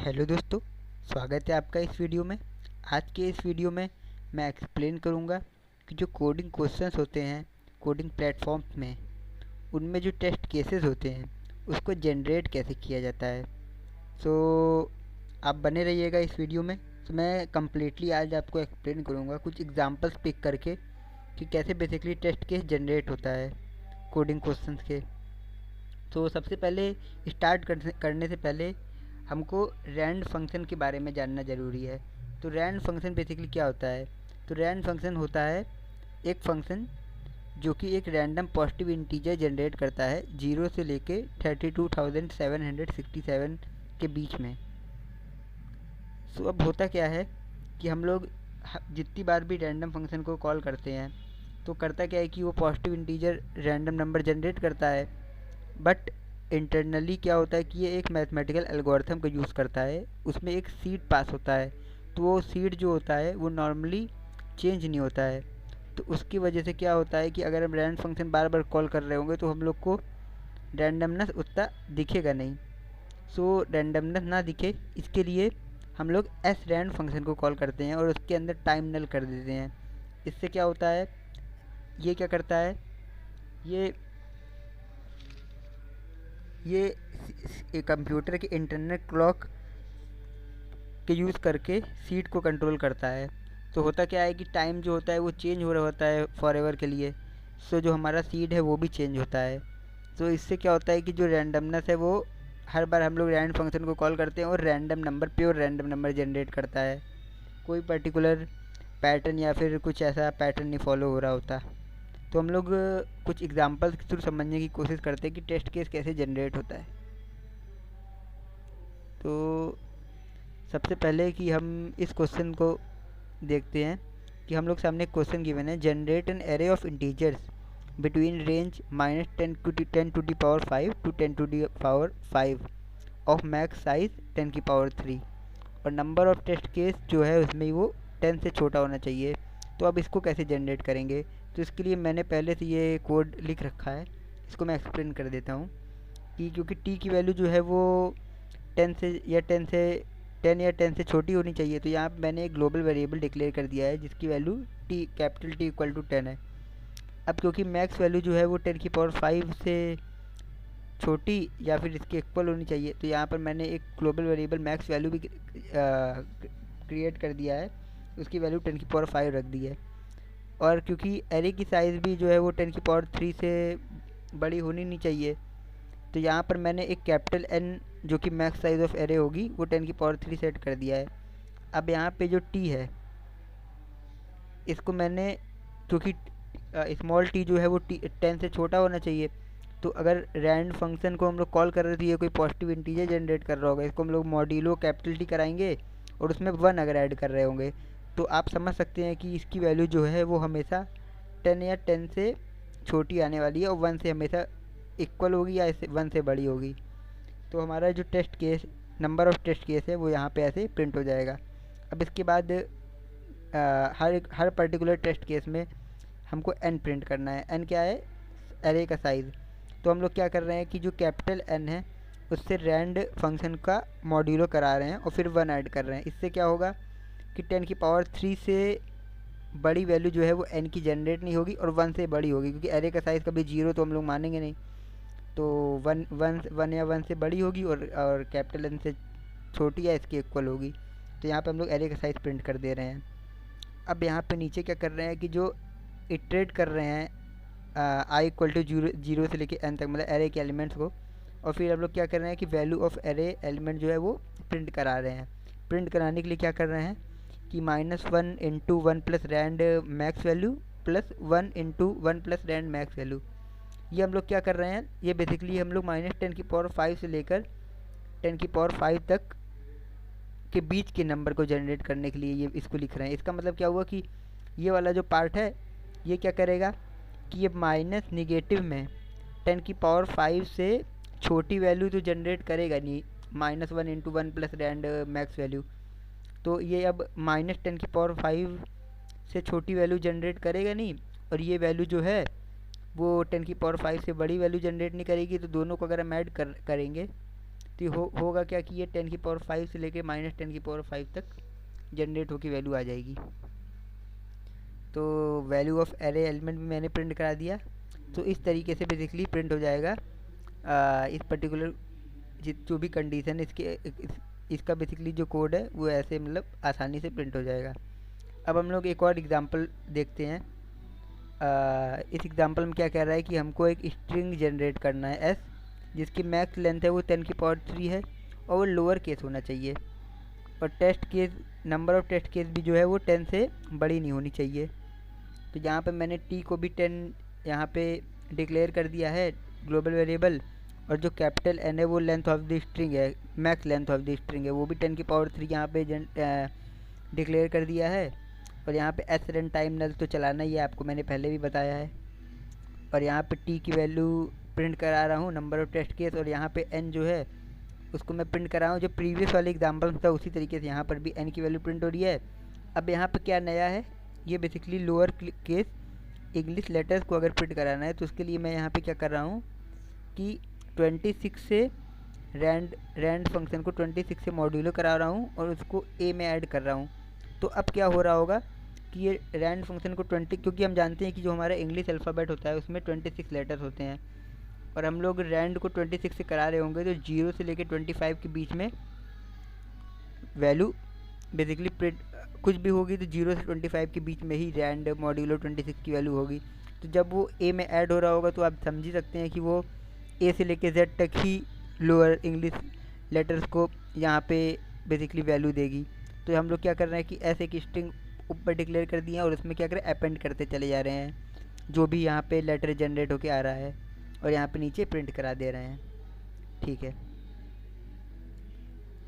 Hello दोस्तों, स्वागत है आपका इस वीडियो में। आज के इस वीडियो में मैं एक्सप्लेन करूंगा कि जो कोडिंग क्वेश्चंस होते हैं कोडिंग प्लेटफॉर्म्स में, उनमें जो टेस्ट केसेस होते हैं उसको जनरेट कैसे किया जाता है। सो आप बने रहिएगा इस वीडियो में। तो मैं कम्प्लीटली आज आपको एक्सप्लेन करूंगा कुछ एग्जांपल्स पिक करके कि कैसे बेसिकली टेस्ट केस जनरेट होता है कोडिंग क्वेश्चंस के। तो सबसे पहले स्टार्ट करने से पहले हमको रैंड फंक्शन के बारे में जानना ज़रूरी है। तो रैंड फंक्शन बेसिकली क्या होता है? तो रैंड फंक्शन होता है एक फंक्शन जो कि एक रैंडम पॉजिटिव इंटीजर जनरेट करता है 0 से लेके 32,767 के बीच में। सो अब होता क्या है कि हम लोग जितनी बार भी रैंडम फंक्शन को कॉल करते हैं तो करता क्या है कि वो positive integer random number generate करता है। बट इंटरनली क्या होता है कि ये एक मैथमेटिकल एल्गोरिथम का यूज़ करता है, उसमें एक सीड पास होता है। तो वो सीड जो होता है वो नॉर्मली चेंज नहीं होता है। तो उसकी वजह से क्या होता है कि अगर हम रैंड फंक्शन बार बार कॉल कर रहे होंगे तो हम लोग को रैंडमनेस उतना दिखेगा नहीं। सो रैंडमनेस ना दिखे इसके लिए हम लोग एस रैंड फंक्शन को कॉल करते हैं और उसके अंदर टाइम नल कर देते हैं। इससे क्या होता है, ये क्या करता है, ये ये कंप्यूटर के इंटरनल क्लॉक के यूज़ करके सीड को कंट्रोल करता है। तो होता क्या है कि टाइम जो होता है वो चेंज हो रहा होता है फॉर एवर के लिए। सो जो हमारा सीड है वो भी चेंज होता है। तो इससे क्या होता है कि जो रैंडमनेस है वो हर बार हम लोग रैंड फंक्शन को कॉल करते हैं और random number pure random number generate करता है। कोई पर्टिकुलर पैटर्न या फिर कुछ ऐसा पैटर्न नहीं फॉलो हो रहा होता। तो हम लोग कुछ एग्जांपल्स के थ्रू समझने की कोशिश करते हैं कि टेस्ट केस कैसे जनरेट होता है। तो सबसे पहले कि हम इस क्वेश्चन को देखते हैं कि हम लोग सामने एक क्वेश्चन गिवन है, generate an array of integers between range -10 to the power 5 to 10 to the power 5 of max size 10 की पावर 3 और नंबर ऑफ टेस्ट केस जो है उसमें वो 10 से छोटा होना चाहिए। तो अब इसको कैसे जनरेट करेंगे? तो इसके लिए मैंने पहले से ये कोड लिख रखा है, इसको मैं एक्सप्लेन कर देता हूँ कि क्योंकि टी की वैल्यू जो है वो 10 या 10 से छोटी होनी चाहिए। तो यहाँ पे मैंने एक ग्लोबल वेरिएबल डिक्लेयर कर दिया है जिसकी value T capital T equal to 10 है। अब क्योंकि मैक्स वैल्यू जो है वो 10 की पावर 5 से छोटी या फिर इसके इक्वल होनी चाहिए, तो यहाँ पर मैंने एक ग्लोबल वेरिएबल मैक्स वैल्यू भी क्रिएट कर दिया है, उसकी वैल्यू 10 की पावर 5 रख दी है। और क्योंकि एरे की साइज़ भी जो है वो 10 की पावर 3 से बड़ी होनी नहीं चाहिए, तो यहाँ पर मैंने एक कैपिटल एन जो कि मैक्स साइज़ ऑफ एरे होगी वो 10 की पावर 3 सेट कर दिया है। अब यहाँ पे जो टी है इसको मैंने, क्योंकि स्मॉल टी जो है वो 10 से छोटा होना चाहिए, तो अगर रैंड फंक्शन को हम लोग कॉल कर रहे थे, ये कोई पॉजिटिव इंटीजर जनरेट कर रहा होगा, इसको हम लोग मॉड्यूलो कैपिटल टी कराएंगे और उसमें 1 अगर ऐड कर रहे होंगे तो आप समझ सकते हैं कि इसकी वैल्यू जो है वो हमेशा 10 या 10 से छोटी आने वाली है और 1 से हमेशा इक्वल होगी या इससे 1 से बड़ी होगी। तो हमारा जो test case number of test case है वो यहाँ पे ऐसे प्रिंट हो जाएगा। अब इसके बाद हर पर्टिकुलर टेस्ट केस में हमको एन प्रिंट करना है। एन क्या है? एरे का साइज़। तो हम लोग क्या कर रहे हैं कि जो कैपिटल एन है उससे रैंड फंक्शन का मॉड्यूलो करा रहे हैं और फिर 1 ऐड कर रहे हैं। इससे क्या होगा कि 10 की पावर 3 से बड़ी वैल्यू जो है वो एन की जनरेट नहीं होगी और 1 से बड़ी होगी, क्योंकि एरे का साइज़ कभी 0 तो हम लोग मानेंगे नहीं। तो वन या 1 से बड़ी होगी और कैपिटल एन से छोटी या इसके इक्वल होगी। तो यहाँ पे हम लोग एरे का साइज़ प्रिंट कर दे रहे हैं। अब यहाँ पे नीचे क्या कर रहे हैं कि जो इटरेट कर रहे हैं आई इक्वल टू 0 से लेके एन तक, मतलब एरे के एलिमेंट्स को, और फिर हम लोग क्या कर रहे हैं कि वैल्यू ऑफ एरे एलिमेंट जो है वो प्रिंट करा रहे हैं। प्रिंट कराने के लिए क्या कर रहे हैं कि -1 into 1 plus rand max value plus 1 into 1 plus rand max value, ये हम लोग क्या कर रहे हैं, ये बेसिकली हम लोग -10 की पावर 5 से लेकर 10 की पावर 5 तक के बीच के नंबर को जनरेट करने के लिए ये इसको लिख रहे हैं। इसका मतलब क्या हुआ कि ये वाला जो पार्ट है ये क्या करेगा कि ये माइनस निगेटिव में 10 की पावर 5 से छोटी वैल्यू तो जनरेट करेगा नहीं, -1 into 1 plus rand max value, तो ये अब -10 की पावर 5 से छोटी वैल्यू जनरेट करेगा नहीं, और ये वैल्यू जो है वो 10 की पावर 5 से बड़ी वैल्यू जनरेट नहीं करेगी। तो दोनों को अगर हम ऐड करेंगे तो ये होगा क्या कि ये 10⁵ से लेके -10⁵ तक जनरेट होकर वैल्यू आ जाएगी। तो वैल्यू ऑफ एरे एलिमेंट भी मैंने प्रिंट करा दिया। तो इस तरीके से बेसिकली प्रिंट हो जाएगा इस पर्टिकुलर जो भी कंडीशन इसका बेसिकली जो कोड है वो ऐसे मतलब आसानी से प्रिंट हो जाएगा। अब हम लोग एक और एग्जांपल देखते हैं। इस एग्जांपल में क्या कह रहा है कि हमको एक स्ट्रिंग जनरेट करना है एस, जिसकी मैक्स लेंथ है वो 10⁵ है और वो लोअर केस होना चाहिए, और test case number of test case भी जो है वो 10 से बड़ी नहीं होनी चाहिए। तो यहाँ पे मैंने टी को भी 10 यहाँ पे डिक्लेयर कर दिया है ग्लोबल वेरिएबल, और जो कैपिटल एन है वो लेंथ ऑफ द स्ट्रिंग है, max length of the string है, वो भी 10⁵ यहाँ पे डिक्लेयर कर दिया है। और यहाँ पे एस रन टाइम नल तो चलाना ही है, आपको मैंने पहले भी बताया है। और यहाँ पे टी की वैल्यू प्रिंट करा रहा हूँ नंबर ऑफ टेस्ट केस, और यहाँ पे एन जो है उसको मैं प्रिंट कर रहा हूँ जो प्रीवियस वाले एग्जाम्पल था उसी तरीके से यहाँ पर भी एन की वैल्यू प्रिंट हो रही है। अब यहाँ पे क्या नया है, ये basically lower case English letters को अगर प्रिंट कराना है तो उसके लिए मैं यहाँ पे क्या कर रहा हूँ कि 26 से रैंड फंक्शन को 26 से मॉड्यूलो करा रहा हूँ और उसको ए में ऐड कर रहा हूँ। तो अब क्या हो रहा होगा कि ये रैंड फंक्शन को 20, क्योंकि हम जानते हैं कि जो हमारा इंग्लिश अल्फ़ाबेट होता है उसमें 26 लेटर्स होते हैं, और हम लोग रैंड को 26 से करा रहे होंगे तो 0 से लेकर 25 के बीच में वैल्यू बेसिकली प्रिंट कुछ भी होगी तो 0 से 25 के बीच में ही रैंड मॉड्यूलो 26 की वैल्यू होगी। तो जब वो ए में ऐड हो रहा होगा तो आप समझ ही सकते हैं कि वो ए से लेके जेड तक ही लोअर इंग्लिश लेटर्स को यहाँ पे बेसिकली वैल्यू देगी। तो हम लोग क्या कर रहे हैं कि ऐसे एक स्ट्रिंग ऊपर डिक्लेयर कर दिए हैं और उसमें क्या करें अपेंड करते चले जा रहे हैं जो भी यहाँ पे लेटर जनरेट होके आ रहा है, और यहाँ पे नीचे प्रिंट करा दे रहे हैं। ठीक है,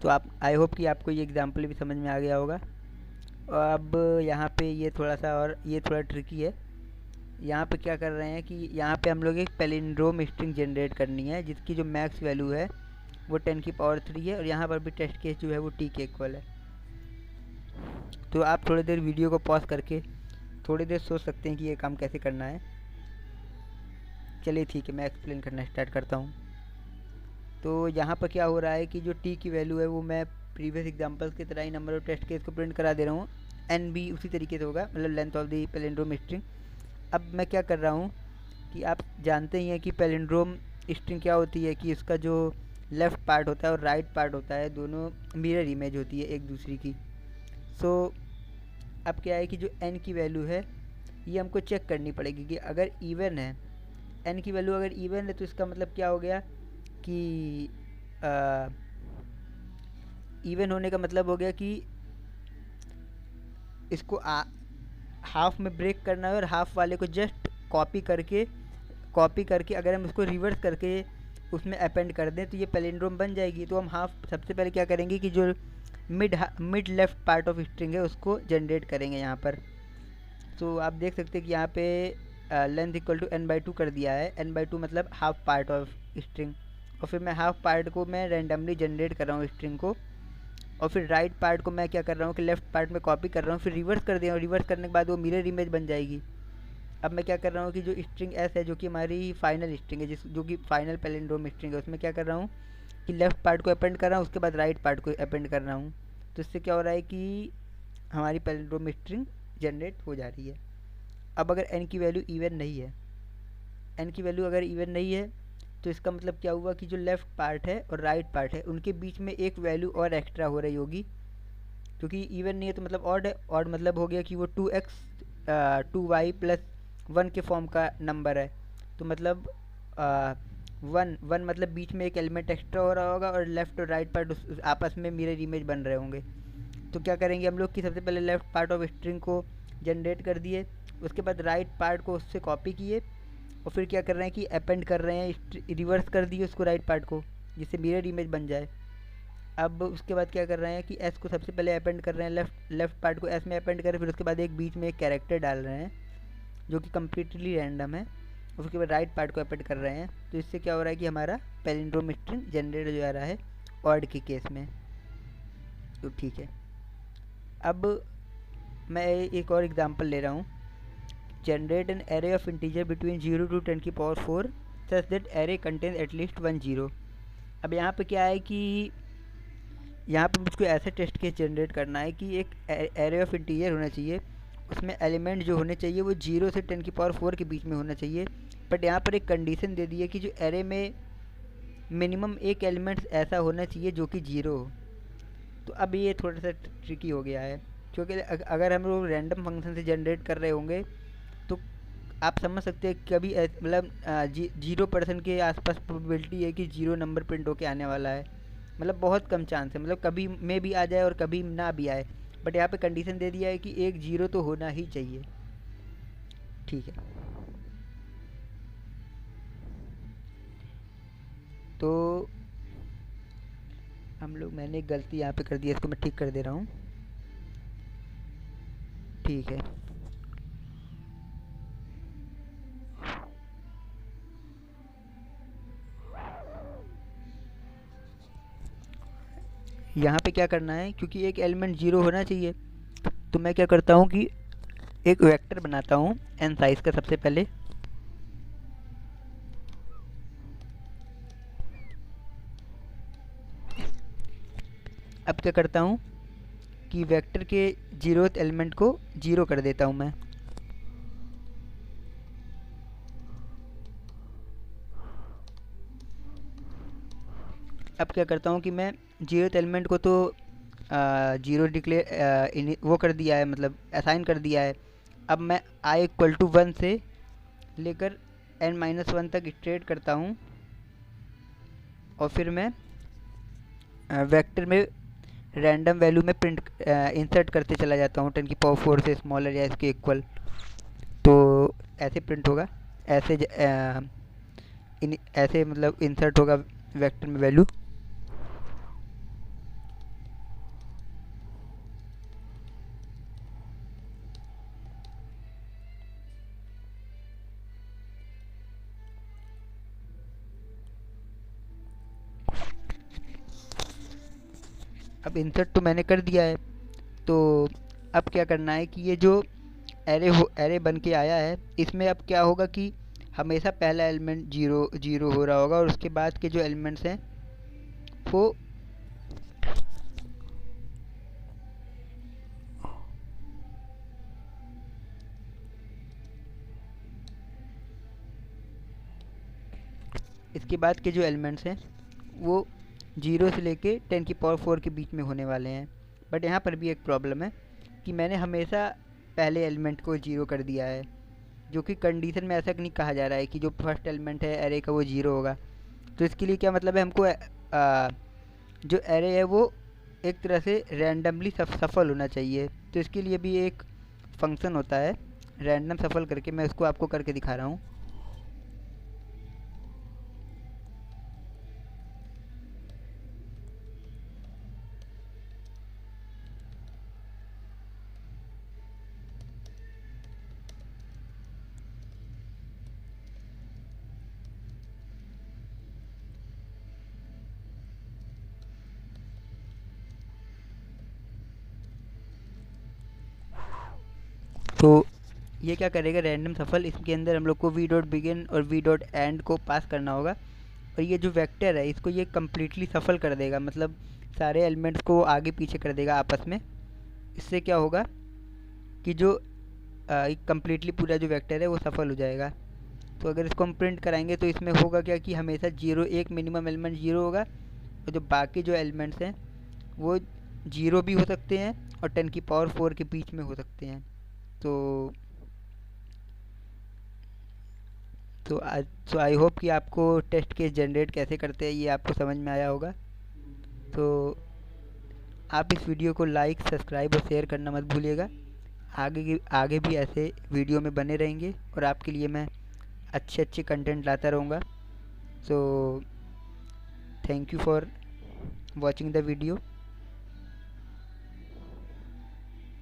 तो आप आई होप कि आपको ये एग्जांपल भी समझ में आ गया होगा। और अब यहाँ पे ये थोड़ा ट्रिकी है। यहाँ पे क्या कर रहे हैं कि यहाँ पे हम लोग एक पैलिंड्रोम स्ट्रिंग जनरेट करनी है जिसकी जो मैक्स वैल्यू है वो 10⁵ है, और यहाँ पर भी टेस्ट केस जो है वो टी के इक्वल है। तो आप थोड़ी देर वीडियो को पॉज करके थोड़ी देर सोच सकते हैं कि ये काम कैसे करना है। चलिए ठीक है, मैं एक्सप्लेन करना स्टार्ट करता हूँ। तो यहाँ पर क्या हो रहा है कि जो टी की वैल्यू है वो मैं प्रीवियस एग्जांपल्स की तरह ही नंबर ऑफ टेस्ट केस को प्रिंट करा दे रहा हूँ, एन भी उसी तरीके से होगा, मतलब length of the palindrome string. अब मैं क्या कर रहा हूँ कि आप जानते ही हैं कि पैलिंड्रोम स्ट्रिंग क्या होती है कि इसका जो लेफ़्ट पार्ट होता है और राइट पार्ट होता है दोनों मिरर इमेज होती है एक दूसरे की। सो अब क्या है कि जो n की वैल्यू है ये हमको चेक करनी पड़ेगी कि अगर इवन है, n की वैल्यू अगर इवन है तो इसका मतलब क्या हो गया कि इवन होने का मतलब हो गया कि इसको हाफ में ब्रेक करना है और हाफ वाले को जस्ट कॉपी करके अगर हम इसको रिवर्स करके उसमें अपेंड कर दें तो ये पैलिंड्रोम बन जाएगी। तो हम हाफ सबसे पहले क्या करेंगे कि जो mid left part of string है उसको जनरेट करेंगे यहाँ पर। तो आप देख सकते हैं कि यहाँ पे लेंथ इक्वल टू n/2 कर दिया है। n/2 मतलब हाफ पार्ट ऑफ स्ट्रिंग, और फिर मैं हाफ पार्ट को मैं रैंडमली जनरेट कर रहा हूँ स्ट्रिंग को, और फिर राइट पार्ट को मैं क्या कर रहा हूँ कि लेफ़्ट पार्ट में कॉपी कर रहा हूँ, फिर रिवर्स कर दिया, और रिवर्स करने के बाद वो मिरर इमेज बन जाएगी। अब मैं क्या कर रहा हूँ कि जो स्ट्रिंग एस है जो कि हमारी फाइनल स्ट्रिंग है जो कि फाइनल पैलिंड्रोम स्ट्रिंग है, उसमें क्या कर रहा हूँ कि लेफ़्ट पार्ट को अपेंड कर रहा हूँ, उसके बाद राइट पार्ट को अपेंड कर रहा हूँ। तो इससे क्या हो रहा है कि हमारी पैलिंड्रोम स्ट्रिंग जनरेट हो जा रही है। अब अगर n की वैल्यू इवन नहीं है, n की वैल्यू अगर इवन नहीं है तो इसका मतलब क्या हुआ कि जो लेफ़्ट पार्ट है और राइट पार्ट है उनके बीच में एक वैल्यू और एक्स्ट्रा हो रही होगी, क्योंकि इवन नहीं है तो मतलब ऑड है। ऑड मतलब हो गया कि वो 2x 2y + 1 के फॉर्म का नंबर है, तो मतलब 1 मतलब बीच में एक एलिमेंट एक्स्ट्रा हो रहा होगा और लेफ़्ट और राइट पार्ट आपस में मिरर इमेज बन रहे होंगे। तो क्या करेंगे हम लोग कि सबसे पहले लेफ़्ट पार्ट ऑफ स्ट्रिंग को जनरेट कर दिए, उसके बाद राइट पार्ट को उससे कॉपी किए, और फिर क्या कर रहे हैं कि अपेंड कर रहे हैं, रिवर्स कर दिए उसको राइट पार्ट को जिससे मिरर इमेज बन जाए। अब उसके बाद क्या कर रहे हैं कि एस को सबसे पहले अपेंड कर रहे हैं, लेफ़्ट पार्ट को एस में अपेंड करें, फिर उसके बाद एक बीच में एक कैरेक्टर डाल रहे हैं जो कि कम्प्लीटली रैंडम है, और उसके बाद राइट पार्ट को अपेंड कर रहे हैं। तो इससे क्या हो रहा है कि हमारा पैलिंड्रोम स्ट्रिंग जनरेट हो जा रहा है ऑड के केस में। तो ठीक है, अब मैं एक और एग्जांपल ले रहा हूँ। Generate an array of integer between 0 to 10⁴ such that array contain at least 1 0। अब यहाँ पे क्या है कि यहाँ पे मुझको ऐसा टेस्ट केस जनरेट करना है कि एक एरे ऑफ इंटीजर होना चाहिए, उसमें एलिमेंट जो होने चाहिए वो 0 से 10⁴ के बीच में होना चाहिए। बट यहाँ पर एक कंडीशन दे दी है कि जो एरे में मिनिमम एक एलिमेंट ऐसा होना चाहिए जो कि 0 हो। तो अब ये थोड़ा सा ट्रिकी हो गया है, क्योंकि अगर हम लोग रैंडम फंक्शन से जनरेट कर रहे होंगे तो आप समझ सकते हैं कभी मतलब 0% के आसपास प्रोबेबिलिटी है कि 0 नंबर प्रिंट होके आने वाला है। मतलब बहुत कम चांस है, मतलब कभी में भी आ जाए और कभी ना भी आए। बट यहाँ पे कंडीशन दे दिया है कि एक 0 तो होना ही चाहिए। ठीक है, तो हम लोग, मैंने एक गलती यहाँ पे कर दी है, इसको मैं ठीक कर दे रहा हूँ। ठीक है, यहाँ पे क्या करना है, क्योंकि एक एलिमेंट 0 होना चाहिए, तो मैं क्या करता हूँ कि एक वेक्टर बनाता हूँ n साइज का सबसे पहले। अब क्या करता हूँ कि वेक्टर के 0th एलिमेंट को 0 कर देता हूँ मैं। अब क्या करता हूँ कि मैं 0th एलिमेंट को तो 0 डिक्लेयर वो कर दिया है, मतलब असाइन कर दिया है। अब मैं i = 1 से लेकर n-1 तक इटरेट करता हूँ, और फिर मैं वेक्टर में रैंडम वैल्यू में प्रिंट इंसर्ट करते चला जाता हूँ 10⁴ से स्मॉलर या इसके इक्वल। तो ऐसे प्रिंट होगा, ऐसे ऐसे मतलब इंसर्ट होगा वेक्टर में वैल्यू। अब इंसर्ट तो मैंने कर दिया है, तो अब क्या करना है कि ये जो एरे बन के आया है, इसमें अब क्या होगा कि हमेशा पहला एलिमेंट 0 हो रहा होगा, और उसके बाद के जो एलिमेंट्स हैं वो इसके बाद के जो एलिमेंट्स हैं वो 0 से लेके 10⁴ के बीच में होने वाले हैं। बट यहाँ पर भी एक प्रॉब्लम है कि मैंने हमेशा पहले एलिमेंट को 0 कर दिया है, जो कि कंडीशन में ऐसा नहीं कहा जा रहा है कि जो फर्स्ट एलिमेंट है एरे का वो 0 होगा। तो इसके लिए क्या मतलब है, हमको जो एरे है वो एक तरह से रैंडमली सफल होना चाहिए। तो इसके लिए भी एक फंक्शन होता है रैंडम सफल करके, मैं उसको आपको करके दिखा रहा हूँ। तो ये क्या करेगा, रैंडम सफल, इसके अंदर हम लोग को v.begin और v.end को पास करना होगा, और ये जो वेक्टर है इसको ये कम्प्लीटली सफल कर देगा, मतलब सारे एलिमेंट्स को आगे पीछे कर देगा आपस में। इससे क्या होगा कि जो कम्प्लीटली पूरा जो वेक्टर है वो सफल हो जाएगा। तो अगर इसको हम प्रिंट कराएंगे तो इसमें होगा क्या कि हमेशा 0 एक मिनिमम एलिमेंट 0 होगा, और जो बाकी जो एलिमेंट्स हैं वो 0 भी हो सकते हैं और 10⁴ के बीच में हो सकते हैं। तो आई होप कि आपको टेस्ट केस जनरेट कैसे करते हैं ये आपको समझ में आया होगा। तो आप इस वीडियो को लाइक, सब्सक्राइब और शेयर करना मत भूलिएगा। आगे भी ऐसे वीडियो में बने रहेंगे और आपके लिए मैं अच्छे अच्छे कंटेंट लाता रहूँगा। So thank you for watching the video.